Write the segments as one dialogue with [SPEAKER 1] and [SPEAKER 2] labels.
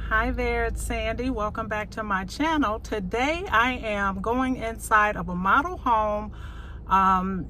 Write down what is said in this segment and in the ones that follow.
[SPEAKER 1] Hi there, it's Sandy. Welcome back to my channel. Today I am going inside of a model home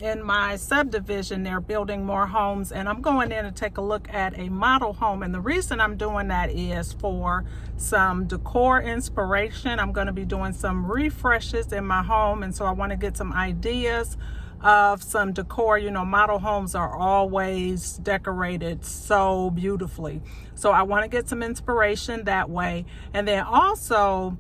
[SPEAKER 1] in my subdivision. They're building more homes and I'm going in to take a look at a model home, and the reason I'm doing that is for some decor inspiration. I'm going to be doing some refreshes in my home, and so I want to get some ideas of some decor. You know, model homes are always decorated so beautifully, so I want to get some inspiration that way. And then also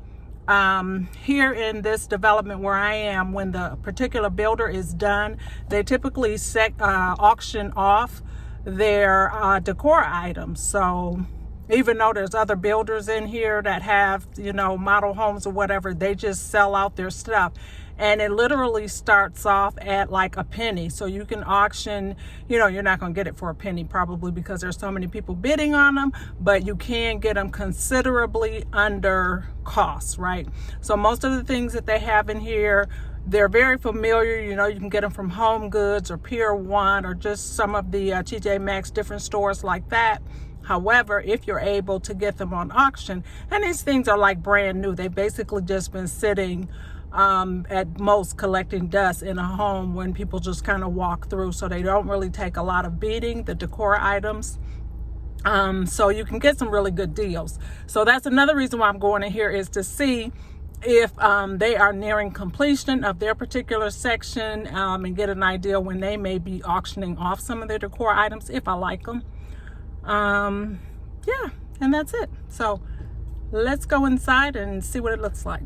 [SPEAKER 1] here in this development where I am, when the particular builder is done, they typically auction off their decor items. So even though there's other builders in here that have, you know, model homes or whatever, they just sell out their stuff. And it literally starts off at like a penny. So you can auction, you know, you're not going to get it for a penny probably because there's so many people bidding on them, but you can get them considerably under cost, right? So most of the things that they have in here, they're very familiar. You know, you can get them from Home Goods or Pier 1 or just some of the TJ Maxx, different stores like that. However, if you're able to get them on auction, and these things are like brand new, they've basically just been sitting at most collecting dust in a home when people just kind of walk through, so they don't really take a lot of beating, the decor items. So you can get some really good deals. So that's another reason why I'm going in here, is to see if they are nearing completion of their particular section, and get an idea when they may be auctioning off some of their decor items if I like them. Yeah, and that's it. So let's go inside and see what it looks like.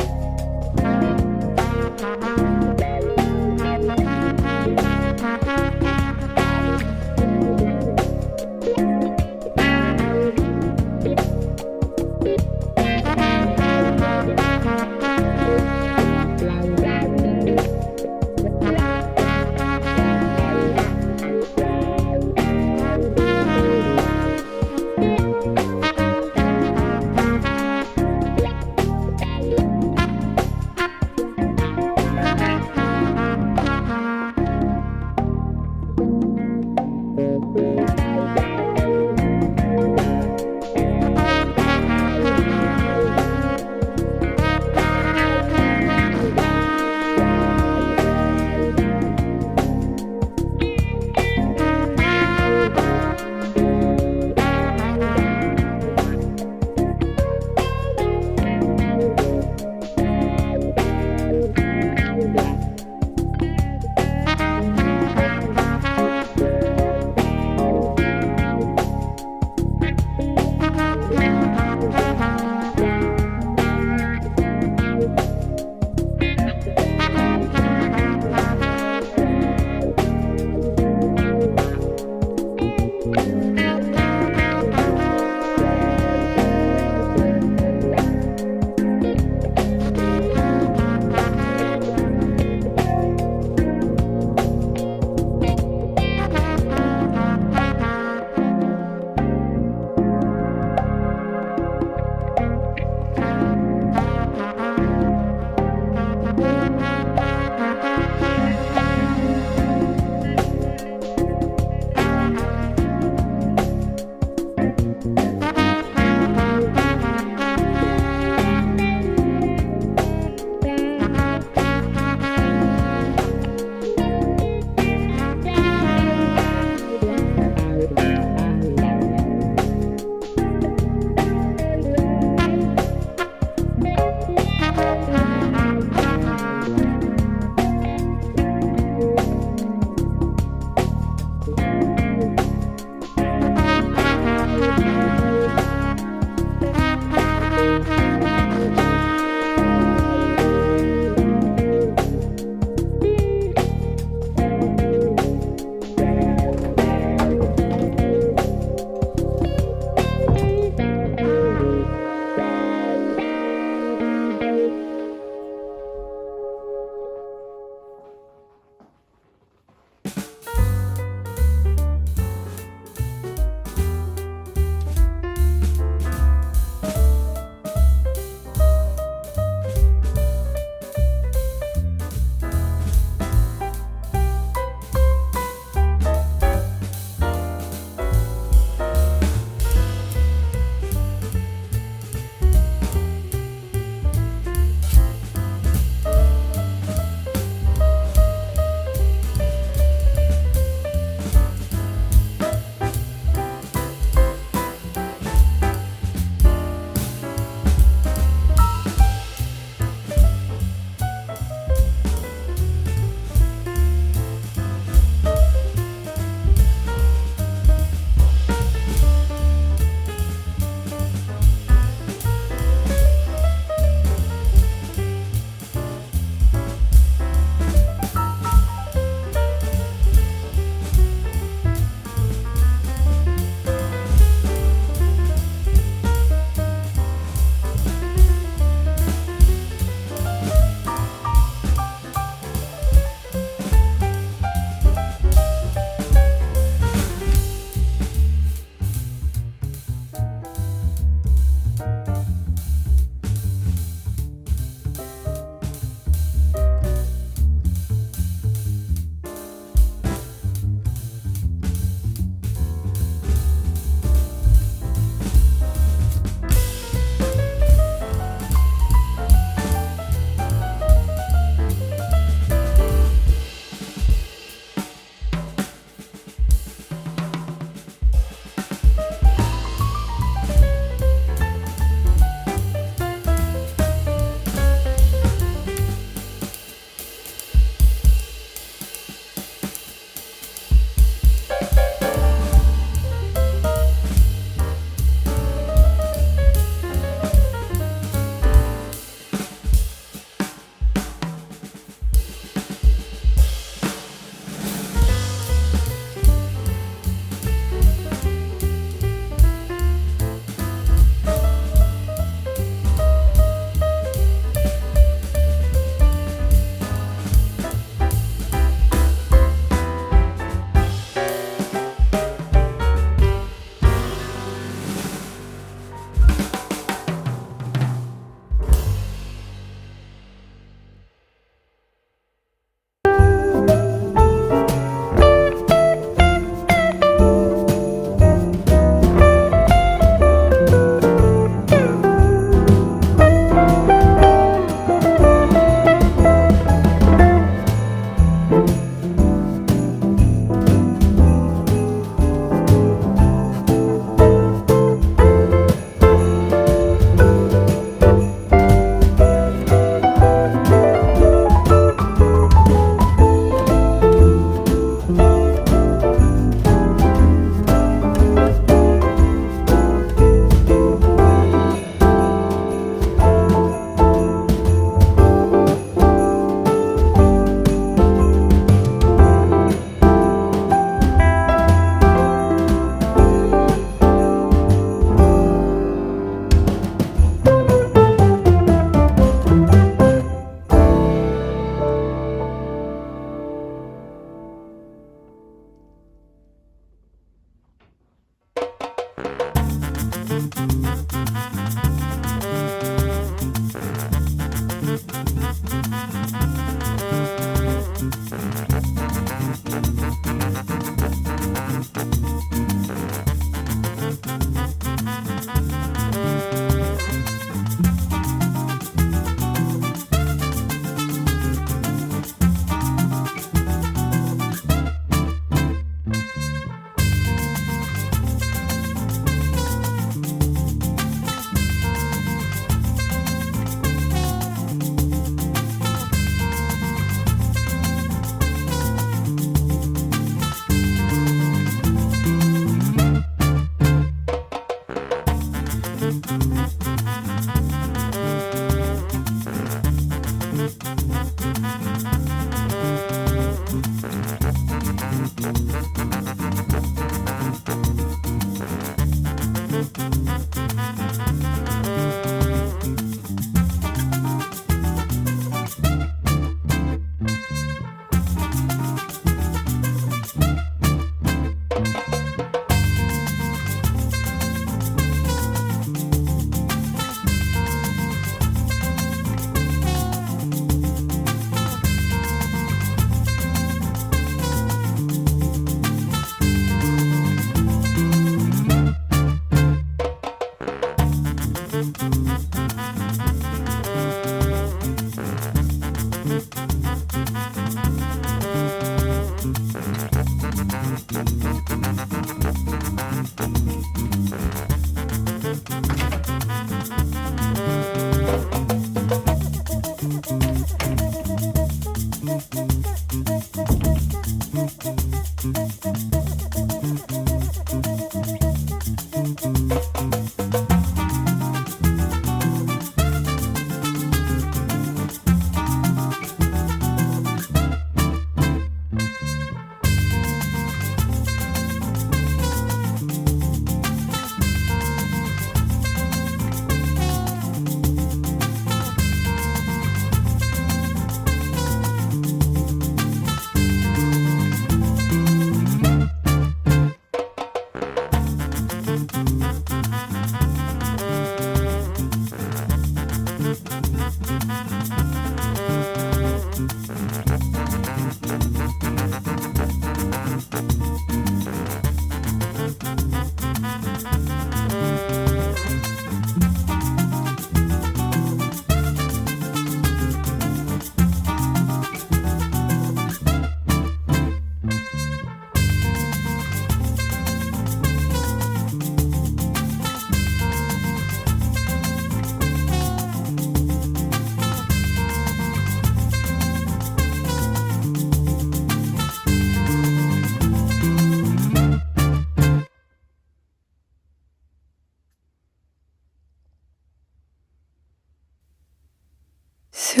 [SPEAKER 2] Sous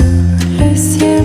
[SPEAKER 2] le ciel